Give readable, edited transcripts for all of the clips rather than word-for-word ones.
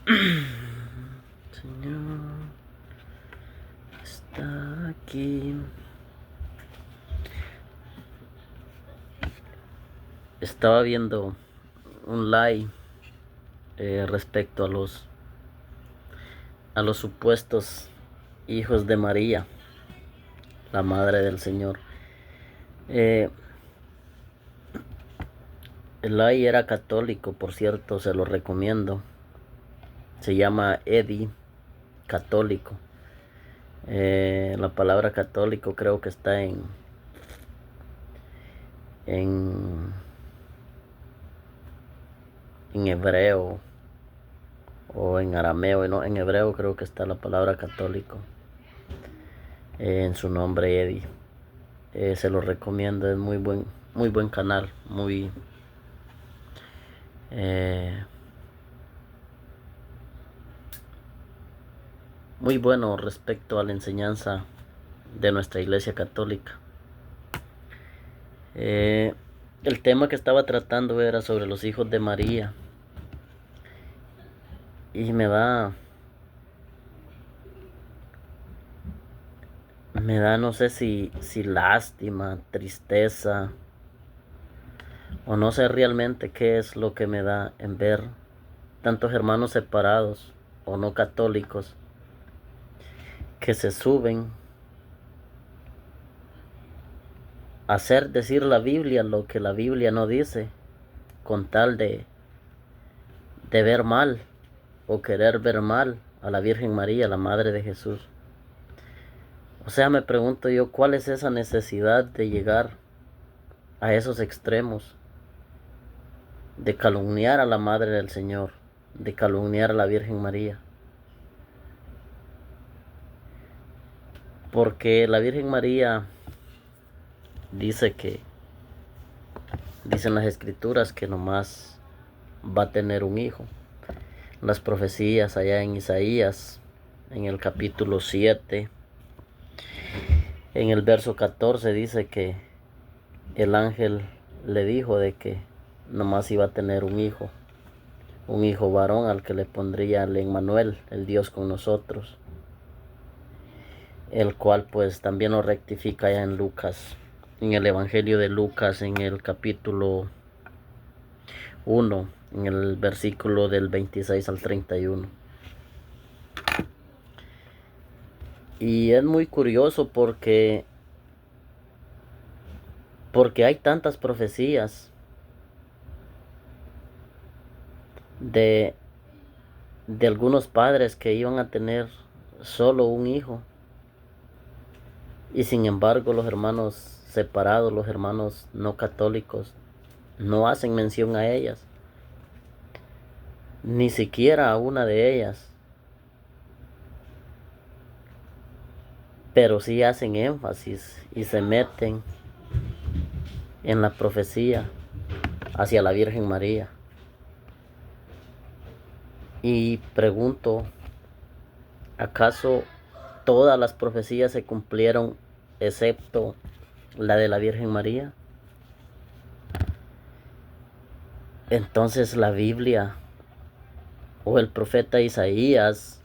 Señor está aquí. Estaba viendo un live respecto a los supuestos hijos de María, la madre del Señor. El live era católico, por cierto, se lo recomiendo. Se llama Eddie Católico. La palabra católico creo que está en hebreo o en arameo, no, en hebreo creo que está la palabra católico, en su nombre Eddie. Se lo recomiendo, es muy buen canal, muy bueno respecto a la enseñanza de nuestra iglesia católica. El tema que estaba tratando era sobre los hijos de María, y me da no sé si lástima, tristeza, o no sé realmente qué es lo que me da en ver tantos hermanos separados o no católicos que se suben a hacer decir la Biblia lo que la Biblia no dice, con tal de ver mal o querer ver mal a la Virgen María, la Madre de Jesús. O sea, me pregunto yo, ¿cuál es esa necesidad de llegar a esos extremos? De calumniar a la Madre del Señor, de calumniar a la Virgen María. Porque la Virgen María dice dicen las escrituras que nomás va a tener un hijo. Las profecías allá en Isaías, en el capítulo 7, en el verso 14 dice que el ángel le dijo de que nomás iba a tener un hijo varón, al que le pondría el Emmanuel, el Dios con nosotros, el cual pues también lo rectifica ya en Lucas, en el Evangelio de Lucas, en el capítulo 1, en el versículo del 26 al 31. Y es muy curioso porque hay tantas profecías de algunos padres que iban a tener solo un hijo, y sin embargo los hermanos separados, los hermanos no católicos, no hacen mención a ellas, ni siquiera a una de ellas, pero sí hacen énfasis y se meten en la profecía hacia la Virgen María. Y pregunto, ¿acaso todas las profecías se cumplieron excepto la de la Virgen María? Entonces la Biblia, o el profeta Isaías,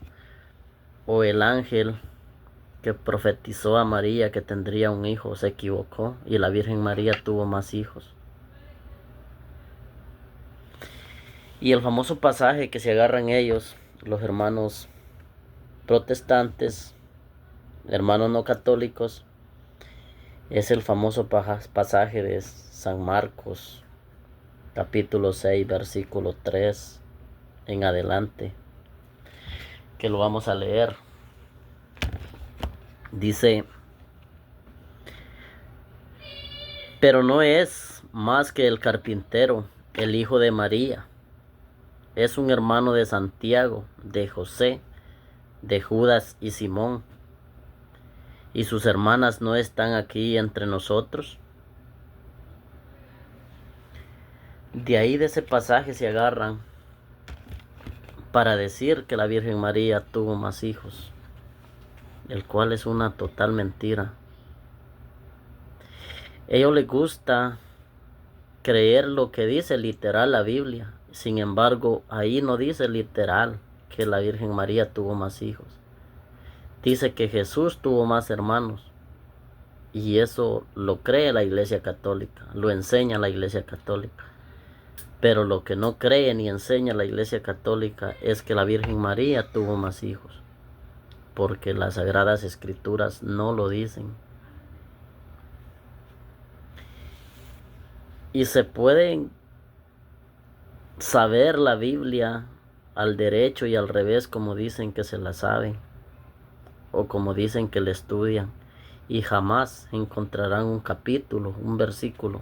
o el ángel que profetizó a María que tendría un hijo, se equivocó, y la Virgen María tuvo más hijos. Y el famoso pasaje que se agarran ellos, los hermanos protestantes, hermanos no católicos, es el famoso pasaje de San Marcos, capítulo 6, versículo 3 en adelante, que lo vamos a leer. Dice: pero no es más que el carpintero, el hijo de María. Es un hermano de Santiago, de José, de Judas y Simón. ¿Y sus hermanas no están aquí entre nosotros? De ahí, de ese pasaje, se agarran para decir que la Virgen María tuvo más hijos, el cual es una total mentira. A ellos les gusta creer lo que dice literal la Biblia. Sin embargo, ahí no dice literal que la Virgen María tuvo más hijos. Dice que Jesús tuvo más hermanos. Y eso lo cree la Iglesia Católica, lo enseña la Iglesia Católica. Pero lo que no cree ni enseña la Iglesia Católica es que la Virgen María tuvo más hijos. Porque las Sagradas Escrituras no lo dicen. Y se puede saber la Biblia al derecho y al revés, como dicen que se la saben, o como dicen que la estudian, y jamás encontrarán un capítulo, un versículo,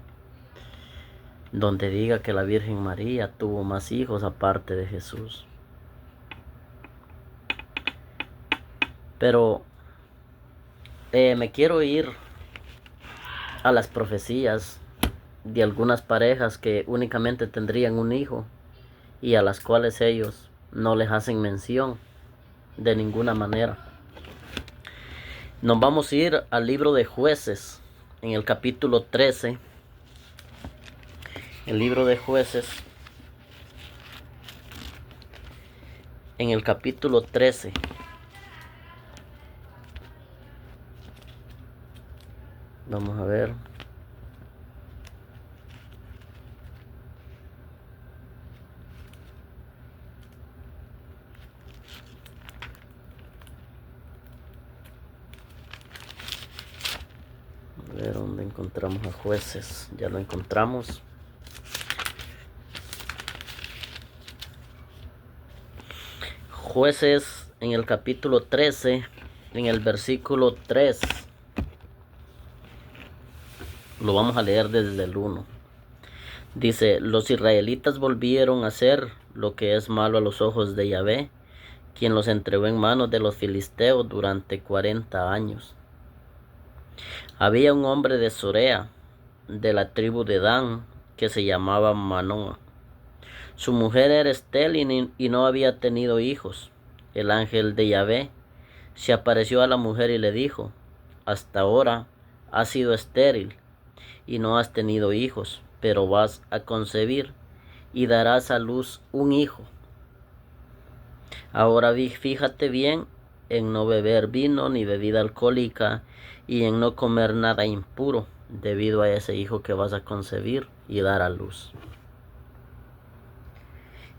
donde diga que la Virgen María tuvo más hijos aparte de Jesús. Pero me quiero ir a las profecías de algunas parejas que únicamente tendrían un hijo y a las cuales ellos no les hacen mención de ninguna manera. Nos vamos a ir al libro de Jueces, en el capítulo 13. El libro de Jueces, en el capítulo 13. Vamos a ver. A ver dónde encontramos a Jueces. Ya lo encontramos. Jueces en el capítulo 13, en el versículo 3. Lo vamos a leer desde el 1. Dice: los israelitas volvieron a hacer lo que es malo a los ojos de Yahvé, quien los entregó en manos de los filisteos durante 40 años. Había un hombre de Sorea, de la tribu de Dan, que se llamaba Manoa. Su mujer era estéril y no había tenido hijos. El ángel de Yahvé se apareció a la mujer y le dijo: hasta ahora has sido estéril y no has tenido hijos, pero vas a concebir y darás a luz un hijo. Ahora fíjate bien en no beber vino ni bebida alcohólica y en no comer nada impuro, debido a ese hijo que vas a concebir y dar a luz.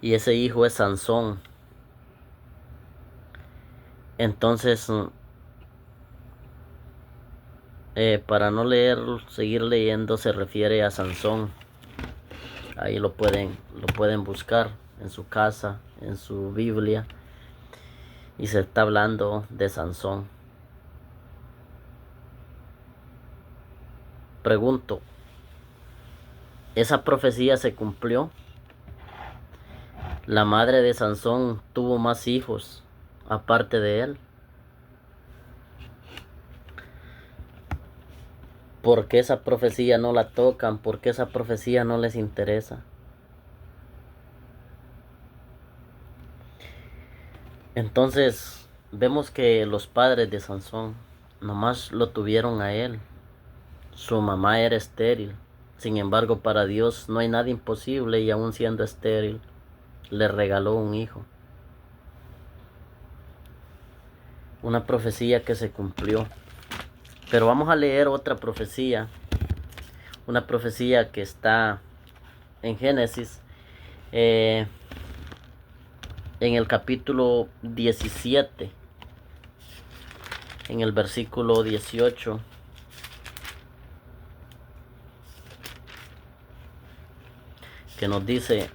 Y ese hijo es Sansón. Entonces, para no seguir leyendo, se refiere a Sansón. Ahí lo pueden buscar en su casa, en su Biblia. Y se está hablando de Sansón. Pregunto, ¿esa profecía se cumplió? ¿La madre de Sansón tuvo más hijos aparte de él? ¿Por qué esa profecía no la tocan? ¿Por qué esa profecía no les interesa? Entonces vemos que los padres de Sansón nomás lo tuvieron a él. Su mamá era estéril. Sin embargo, para Dios no hay nada imposible, y aún siendo estéril, le regaló un hijo. Una profecía que se cumplió. Pero vamos a leer otra profecía. Una profecía que está en Génesis. En el capítulo 17. En el versículo 18. Que nos dice: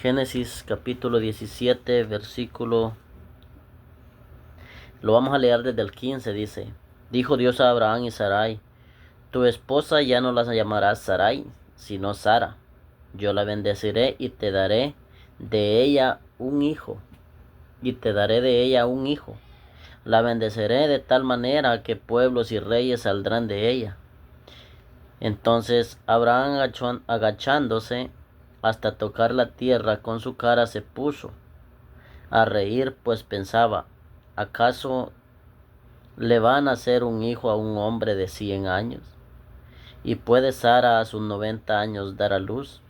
Génesis capítulo 17, versículo, lo vamos a leer desde el 15, dice: dijo Dios a Abraham y Sarai: tu esposa ya no la llamarás Sarai, sino Sara. Yo la bendeciré y te daré de ella un hijo. La bendeciré de tal manera que pueblos y reyes saldrán de ella. Entonces Abraham, agachándose hasta tocar la tierra con su cara, se puso a reír, pues pensaba: ¿acaso le va a nacer un hijo a un hombre de 100 años. ¿Y puede Sara a sus 90 años dar a luz?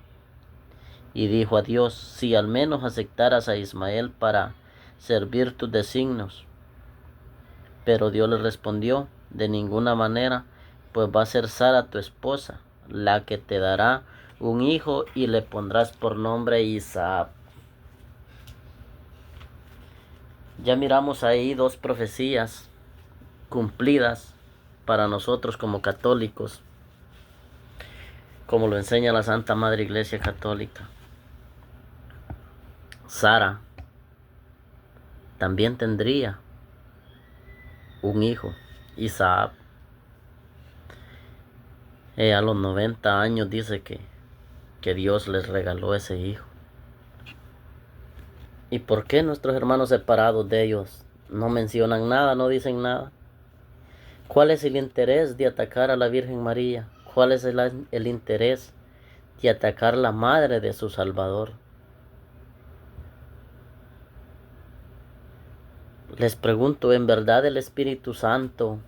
Y dijo a Dios, si al menos aceptaras a Ismael para servir tus designios. Pero Dios le respondió, de ninguna manera, pues va a ser Sara tu esposa, la que te dará un hijo y le pondrás por nombre Isaac. Ya miramos ahí dos profecías cumplidas para nosotros como católicos, como lo enseña la Santa Madre Iglesia Católica. Sara también tendría un hijo, Isaac. A los 90 años dice que Dios les regaló ese hijo. ¿Y por qué nuestros hermanos separados de ellos no mencionan nada, no dicen nada? ¿Cuál es el interés de atacar a la Virgen María? ¿Cuál es el interés de atacar a la madre de su Salvador? Les pregunto, ¿en verdad el Espíritu Santo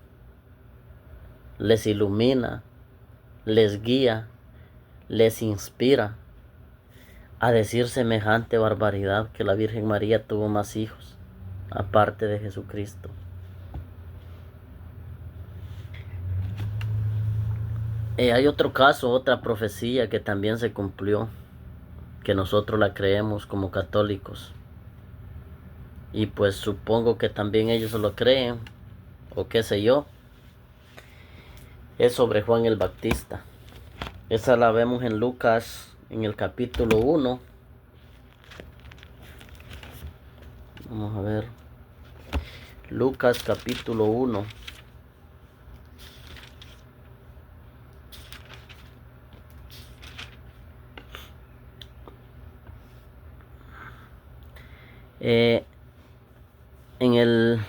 les ilumina, les guía, les inspira a decir semejante barbaridad, que la Virgen María tuvo más hijos aparte de Jesucristo? Hay otro caso, otra profecía que también se cumplió, que nosotros la creemos como católicos, y pues supongo que también ellos lo creen, o qué sé yo. Es sobre Juan el Bautista. Esa la vemos en Lucas, en el capítulo 1. Vamos a ver. Lucas capítulo 1. En el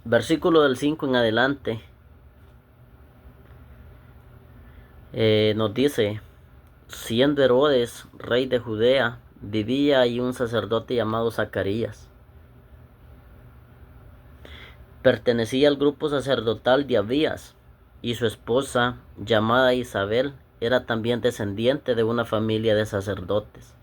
versículo del 5 en adelante, nos dice, siendo Herodes rey de Judea, vivía ahí un sacerdote llamado Zacarías. Pertenecía al grupo sacerdotal de Abías, y su esposa, llamada Isabel, era también descendiente de una familia de sacerdotes.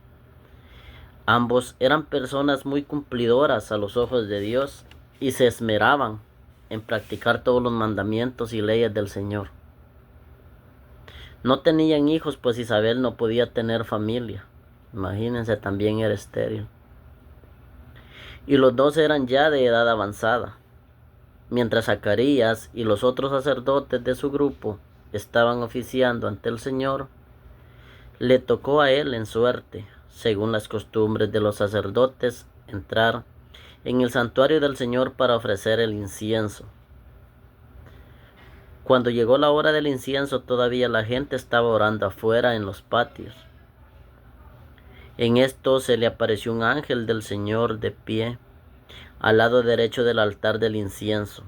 Ambos eran personas muy cumplidoras a los ojos de Dios y se esmeraban en practicar todos los mandamientos y leyes del Señor. No tenían hijos, pues Isabel no podía tener familia. Imagínense, también era estéril. Y los dos eran ya de edad avanzada. Mientras Zacarías y los otros sacerdotes de su grupo estaban oficiando ante el Señor, le tocó a él en suerte, según las costumbres de los sacerdotes, entrar en el santuario del Señor para ofrecer el incienso. Cuando llegó la hora del incienso, todavía la gente estaba orando afuera en los patios. En esto se le apareció un ángel del Señor de pie al lado derecho del altar del incienso.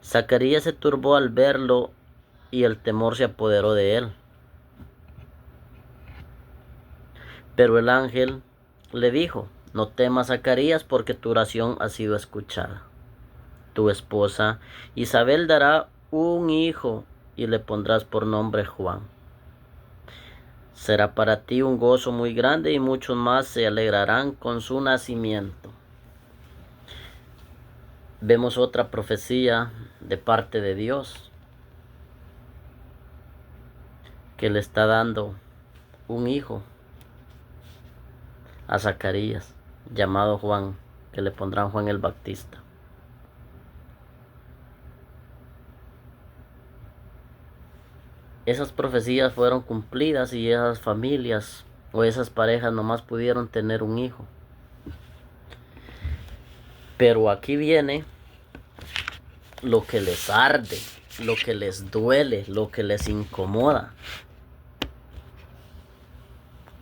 Zacarías se turbó al verlo y el temor se apoderó de él. Pero el ángel le dijo, no temas, Zacarías, porque tu oración ha sido escuchada. Tu esposa Isabel dará un hijo y le pondrás por nombre Juan. Será para ti un gozo muy grande y muchos más se alegrarán con su nacimiento. Vemos otra profecía de parte de Dios, que le está dando un hijo a Zacarías, llamado Juan, que le pondrán Juan el Bautista. Esas profecías fueron cumplidas y esas familias o esas parejas nomás pudieron tener un hijo. Pero aquí viene lo que les arde, lo que les duele, lo que les incomoda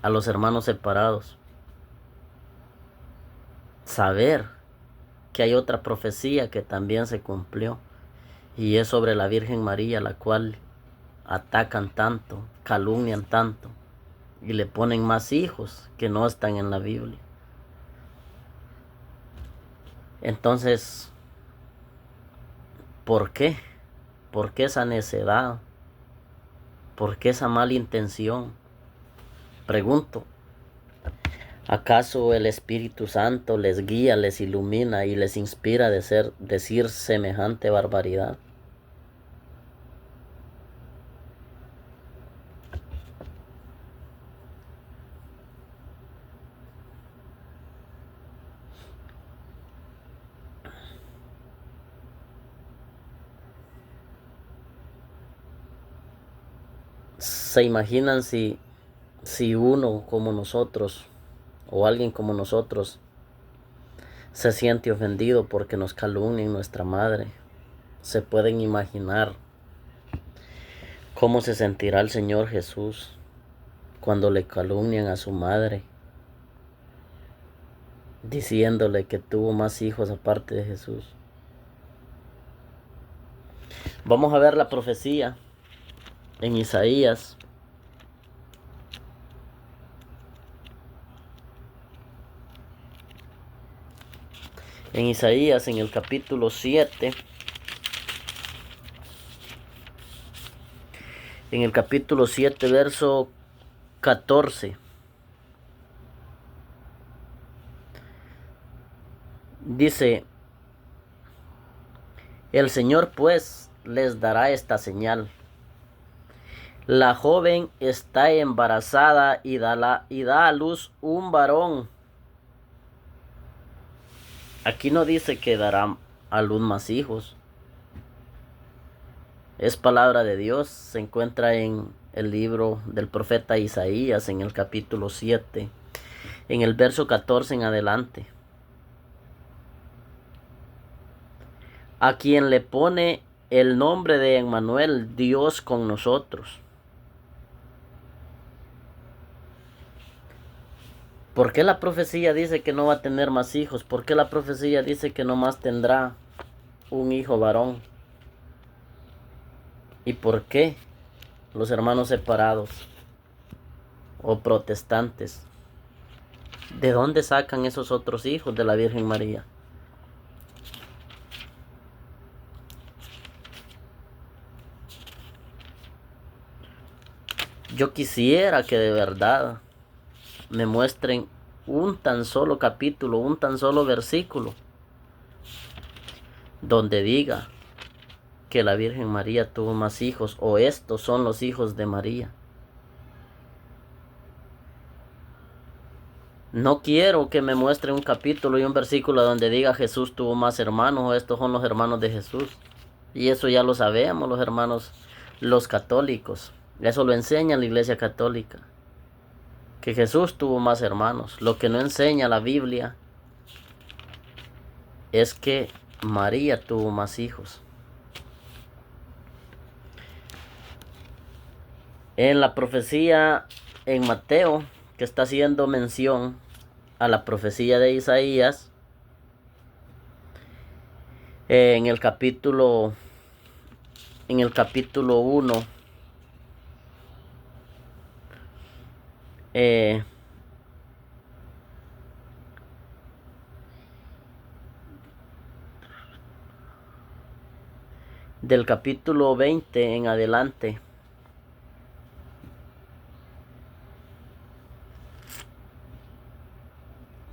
a los hermanos separados. Saber que hay otra profecía que también se cumplió, y es sobre la Virgen María, la cual atacan tanto, calumnian tanto y le ponen más hijos que no están en la Biblia. Entonces, ¿Por qué? ¿Por qué esa necedad? ¿Por qué esa mala intención? Pregunto, ¿acaso el Espíritu Santo les guía, les ilumina y les inspira a decir semejante barbaridad? ¿Se imaginan si uno como nosotros o alguien como nosotros se siente ofendido porque nos calumnian nuestra madre? ¿Se pueden imaginar cómo se sentirá el Señor Jesús cuando le calumnian a su madre, diciéndole que tuvo más hijos aparte de Jesús? Vamos a ver la profecía en Isaías. En Isaías, en el capítulo 7, en el capítulo 7, verso 14, dice: el Señor pues les dará esta señal. La joven está embarazada y da a luz un varón. Aquí no dice que dará a luz más hijos. Es palabra de Dios. Se encuentra en el libro del profeta Isaías, en el capítulo 7, en el verso 14 en adelante. A quien le pone el nombre de Emmanuel, Dios con nosotros. ¿Por qué la profecía dice que no va a tener más hijos? ¿Por qué la profecía dice que nomás tendrá un hijo varón? ¿Y por qué los hermanos separados o protestantes, de dónde sacan esos otros hijos de la Virgen María? Yo quisiera que de verdad me muestren un tan solo capítulo, un tan solo versículo donde diga que la Virgen María tuvo más hijos, o estos son los hijos de María. No quiero que me muestren un capítulo y un versículo donde diga Jesús tuvo más hermanos, o estos son los hermanos de Jesús. Y eso ya lo sabemos los hermanos, los católicos. Eso lo enseña la Iglesia Católica, que Jesús tuvo más hermanos. Lo que no enseña la Biblia es que María tuvo más hijos. En la profecía en Mateo, que está haciendo mención a la profecía de Isaías, en el capítulo 1, del capítulo 20 en adelante,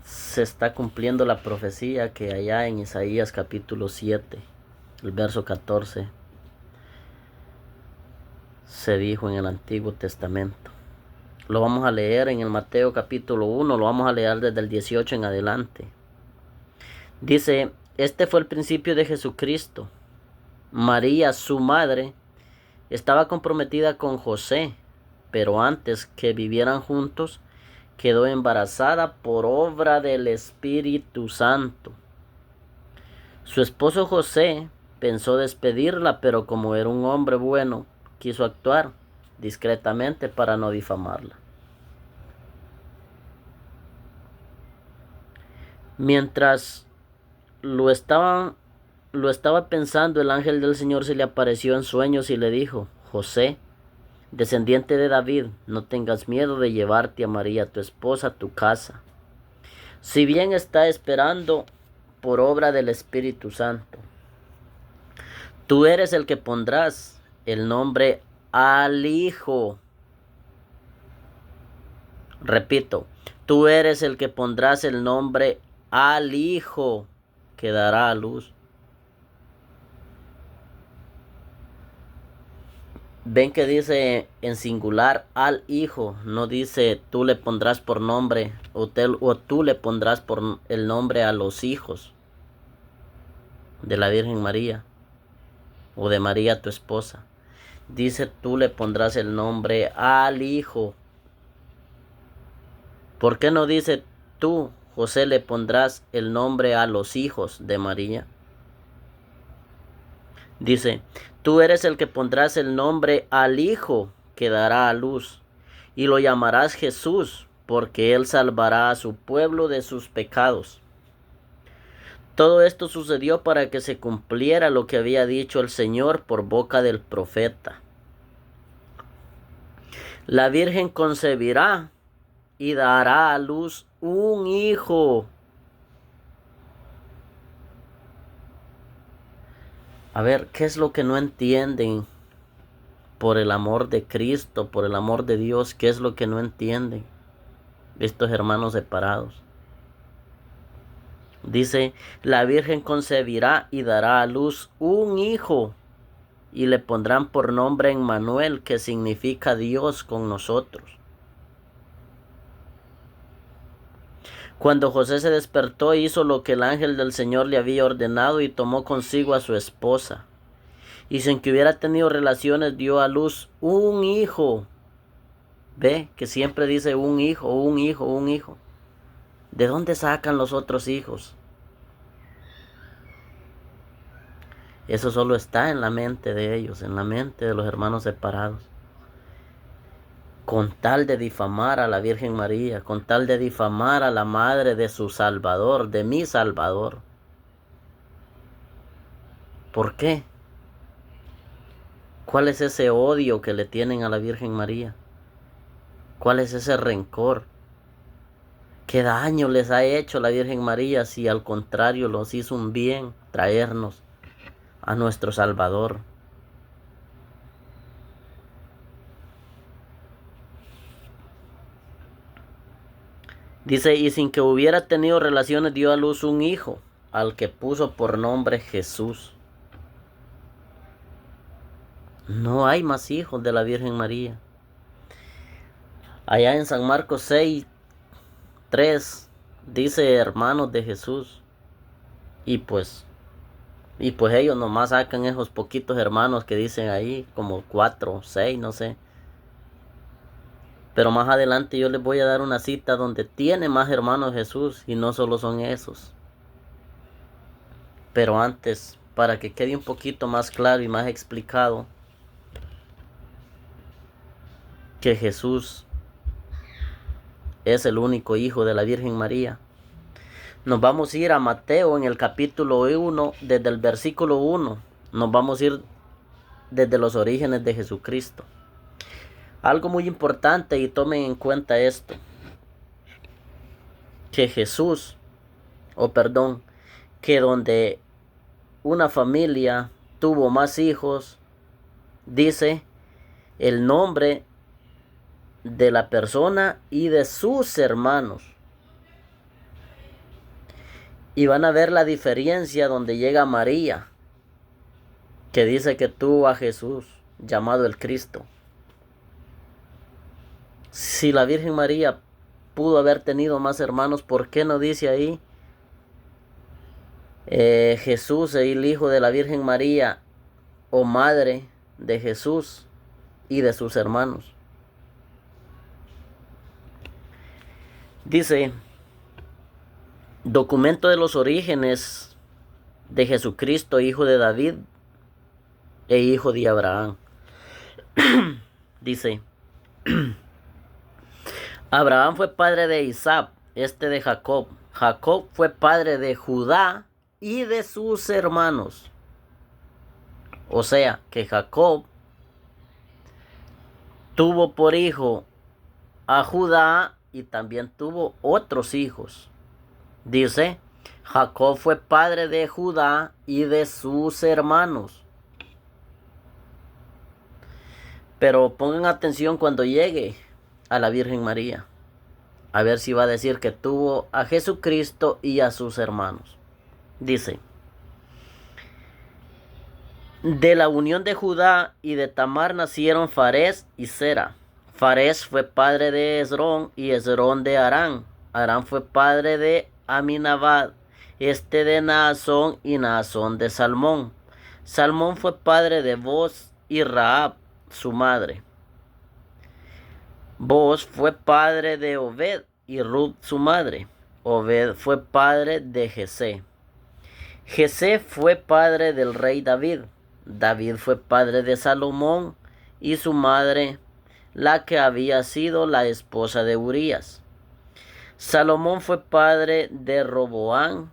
se está cumpliendo la profecía que allá en Isaías capítulo 7, el verso 14, se dijo en el Antiguo Testamento. Lo vamos a leer en el Mateo capítulo 1, lo vamos a leer desde el 18 en adelante. Dice: este fue el principio de Jesucristo. María, su madre, estaba comprometida con José, pero antes que vivieran juntos, quedó embarazada por obra del Espíritu Santo. Su esposo José pensó despedirla, pero como era un hombre bueno, quiso actuar discretamente para no difamarla. Mientras lo estaba pensando, el ángel del Señor se le apareció en sueños y le dijo: José, descendiente de David, no tengas miedo de llevarte a María, tu esposa, a tu casa, si bien está esperando por obra del Espíritu Santo. Tú eres el que pondrás el nombre al Hijo. Repito, tú eres el que pondrás el nombre al Hijo que dará a luz. Ven que dice en singular al Hijo, no dice tú le pondrás por nombre o tú le pondrás por el nombre a los hijos de la Virgen María o de María tu esposa. Dice tú le pondrás el nombre al Hijo. ¿Por qué no dice tú, José, le pondrás el nombre a los hijos de María? Dice, tú eres el que pondrás el nombre al Hijo que dará a luz, y lo llamarás Jesús, porque él salvará a su pueblo de sus pecados. Todo esto sucedió para que se cumpliera lo que había dicho el Señor por boca del profeta. La Virgen concebirá y dará a luz un hijo. A ver, ¿qué es lo que no entienden por el amor de Cristo, por el amor de Dios? ¿Qué es lo que no entienden estos hermanos separados? Dice, la Virgen concebirá y dará a luz un hijo, y le pondrán por nombre Emmanuel, que significa Dios con nosotros. Cuando José se despertó, hizo lo que el ángel del Señor le había ordenado y tomó consigo a su esposa. Y sin que hubiera tenido relaciones, dio a luz un hijo. Ve que siempre dice un hijo, un hijo, un hijo. ¿De dónde sacan los otros hijos? Eso solo está en la mente de ellos, en la mente de los hermanos separados. Con tal de difamar a la Virgen María, con tal de difamar a la madre de su Salvador, de mi Salvador. ¿Por qué? ¿Cuál es ese odio que le tienen a la Virgen María? ¿Cuál es ese rencor? ¿Qué daño les ha hecho la Virgen María si al contrario los hizo un bien traernos a nuestro Salvador? Dice, y sin que hubiera tenido relaciones dio a luz un hijo, al que puso por nombre Jesús. No hay más hijos de la Virgen María. Allá en San Marcos 6:3 dice hermanos de Jesús. Y pues ellos nomás sacan esos poquitos hermanos que dicen ahí, como 4, 6, no sé. Pero más adelante yo les voy a dar una cita donde tiene más hermanos Jesús y no solo son esos. Pero antes, para que quede un poquito más claro y más explicado, que Jesús es el único hijo de la Virgen María. Nos vamos a ir a Mateo en el capítulo 1, desde el versículo 1. Nos vamos a ir desde los orígenes de Jesucristo. Algo muy importante, y tomen en cuenta esto, que que donde una familia tuvo más hijos, dice el nombre de la persona y de sus hermanos. Y van a ver la diferencia donde llega María, que dice que tuvo a Jesús, llamado el Cristo. Si la Virgen María pudo haber tenido más hermanos, ¿por qué no dice ahí Jesús, el hijo de la Virgen María, o madre de Jesús y de sus hermanos? Dice, documento de los orígenes de Jesucristo, hijo de David e hijo de Abraham. Dice, Abraham fue padre de Isaac, de Jacob. Jacob fue padre de Judá y de sus hermanos. O sea, que Jacob tuvo por hijo a Judá y también tuvo otros hijos. Dice, Jacob fue padre de Judá y de sus hermanos. Pero pongan atención cuando llegue a la Virgen María. A ver si va a decir que tuvo a Jesucristo y a sus hermanos. Dice: de la unión de Judá y de Tamar nacieron Farés y Zera. Farés fue padre de Esrón y Esrón de Arán. Arán fue padre de Aminabad, de Naasón y Naasón de Salmón. Salmón fue padre de Boz y Rahab, su madre. Boz fue padre de Obed y Ruth, su madre. Obed fue padre de Jesé. Jesé fue padre del rey David. David fue padre de Salomón y su madre, la que había sido la esposa de Urías. Salomón fue padre de Roboán,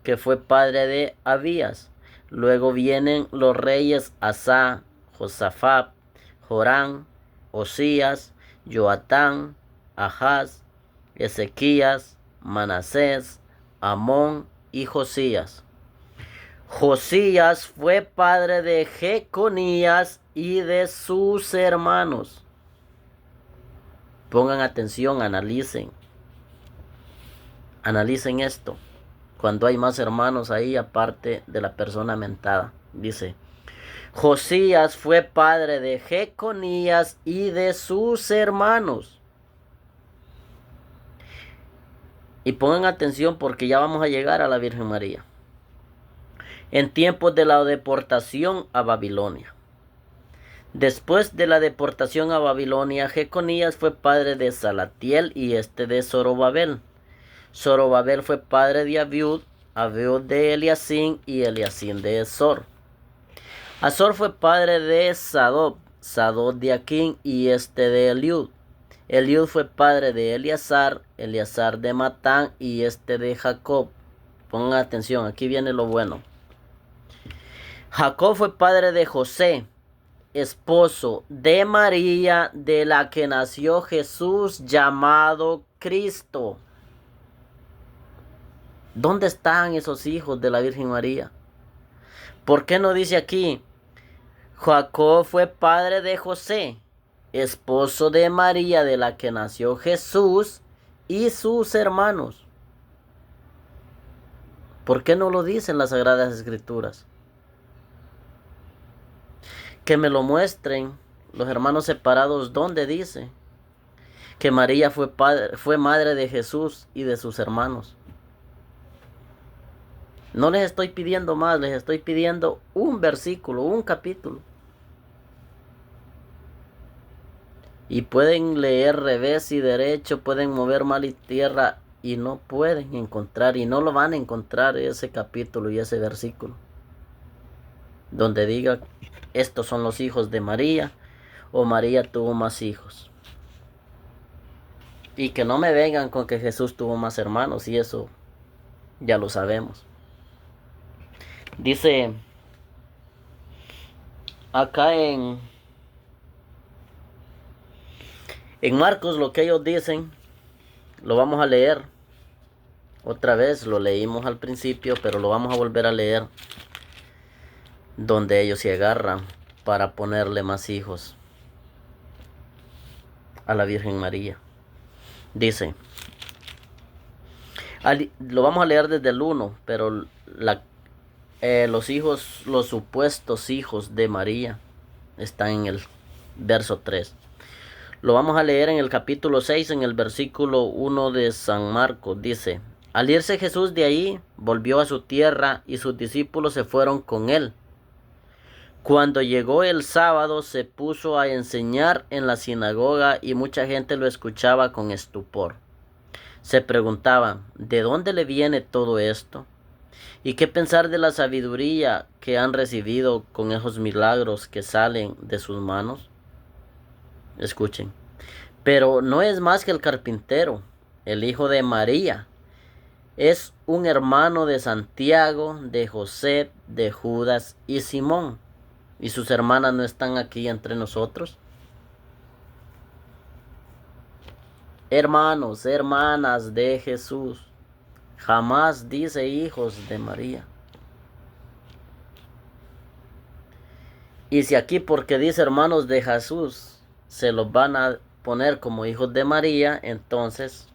que fue padre de Abías. Luego vienen los reyes Asá, Josafat, Jorán, Osías, Joatán, Ahaz, Ezequías, Manasés, Amón y Josías. Josías fue padre de Jeconías y de sus hermanos. Pongan atención, analicen esto. Cuando hay más hermanos ahí aparte de la persona mentada. Dice: Josías fue padre de Jeconías y de sus hermanos. Y pongan atención porque ya vamos a llegar a la Virgen María. En tiempos de la deportación a Babilonia. Después de la deportación a Babilonia, Jeconías fue padre de Salatiel y de Zorobabel. Zorobabel fue padre de Abiud, Abiud de Eliacín y Eliacín de Azor. Azor fue padre de Sadoc, Sadoc de Aquín y de Eliud. Eliud fue padre de Eleazar, Eleazar de Matán y de Jacob. Pongan atención, aquí viene lo bueno. Jacob fue padre de José, esposo de María, de la que nació Jesús llamado Cristo. ¿Dónde están esos hijos de la Virgen María? ¿Por qué no dice aquí? Jacob fue padre de José, esposo de María, de la que nació Jesús y sus hermanos. ¿Por qué no lo dicen las Sagradas Escrituras? Que me lo muestren los hermanos separados, ¿dónde dice que María fue madre de Jesús y de sus hermanos? No les estoy pidiendo más, les estoy pidiendo un versículo, un capítulo. Y pueden leer revés y derecho, pueden mover mal y tierra y no pueden encontrar, y no lo van a encontrar ese capítulo y ese versículo donde diga: estos son los hijos de María, o María tuvo más hijos. Y que no me vengan con que Jesús tuvo más hermanos, y eso ya lo sabemos. Dice acá en Marcos lo que ellos dicen, lo vamos a leer otra vez. Lo leímos al principio, pero lo vamos a volver a leer, donde ellos se agarran para ponerle más hijos a la Virgen María. Dice, lo vamos a leer desde el 1, pero los supuestos hijos de María están en el verso 3. Lo vamos a leer en el capítulo 6, en el versículo 1 de San Marcos. Dice: al irse Jesús de ahí, volvió a su tierra y sus discípulos se fueron con él. Cuando llegó el sábado, se puso a enseñar en la sinagoga y mucha gente lo escuchaba con estupor. Se preguntaban: ¿de dónde le viene todo esto? ¿Y qué pensar de la sabiduría que han recibido con esos milagros que salen de sus manos? Escuchen. Pero no es más que el carpintero, el hijo de María. Es un hermano de Santiago, de José, de Judas y Simón. ¿Y sus hermanas no están aquí entre nosotros? Hermanos, hermanas de Jesús. Jamás dice hijos de María. Y si aquí porque dice hermanos de Jesús, se los van a poner como hijos de María, entonces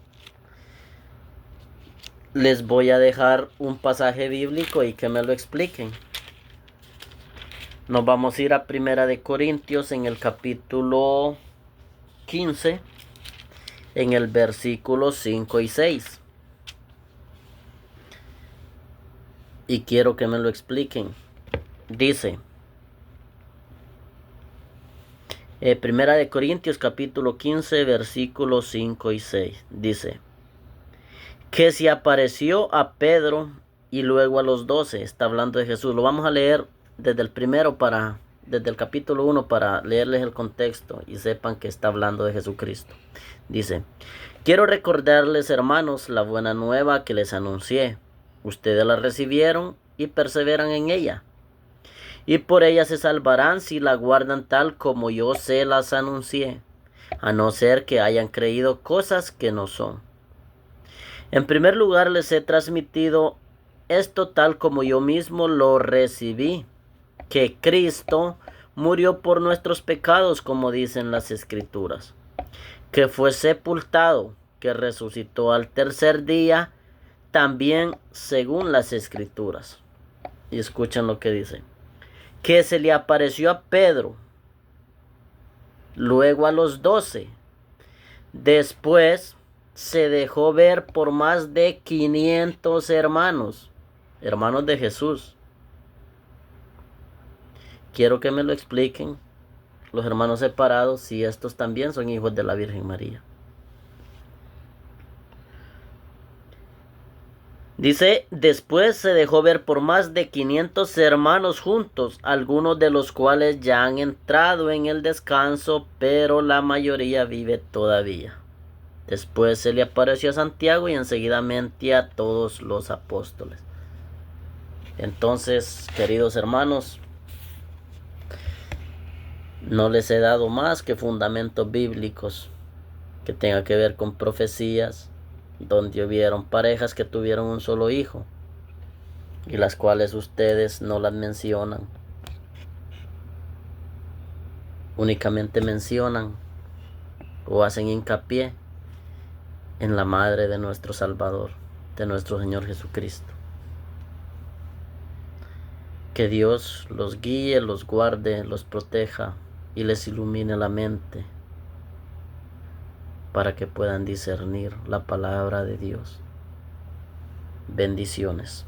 les voy a dejar un pasaje bíblico y que me lo expliquen. Nos vamos a ir a Primera de Corintios en el capítulo 15, en el versículo 5 y 6. Y quiero que me lo expliquen. Dice, Primera de Corintios capítulo 15, versículos 5 y 6. Dice, que se apareció a Pedro y luego a los 12. Está hablando de Jesús. Lo vamos a leer desde el capítulo 1 para leerles el contexto y sepan que está hablando de Jesucristo. Dice, quiero recordarles, hermanos, la buena nueva que les anuncié. Ustedes la recibieron y perseveran en ella. Y por ella se salvarán si la guardan tal como yo se las anuncié, a no ser que hayan creído cosas que no son. En primer lugar, les he transmitido esto tal como yo mismo lo recibí, que Cristo murió por nuestros pecados, como dicen las Escrituras, que fue sepultado, que resucitó al tercer día, también según las Escrituras. Y escuchen lo que dice, que se le apareció a Pedro, luego a los 12, después se dejó ver por más de 500 hermanos de Jesús. Quiero que me lo expliquen los hermanos separados, si estos también son hijos de la Virgen María. Dice, después se dejó ver por más de 500 hermanos juntos, algunos de los cuales ya han entrado en el descanso, pero la mayoría vive todavía. Después se le apareció a Santiago y enseguidamente a todos los apóstoles. Entonces, queridos hermanos, no les he dado más que fundamentos bíblicos que tengan que ver con profecías, donde hubieron parejas que tuvieron un solo hijo y las cuales ustedes no las mencionan. Únicamente mencionan o hacen hincapié en la madre de nuestro Salvador, de nuestro Señor Jesucristo. Que Dios los guíe, los guarde, los proteja y les ilumine la mente para que puedan discernir la palabra de Dios. Bendiciones.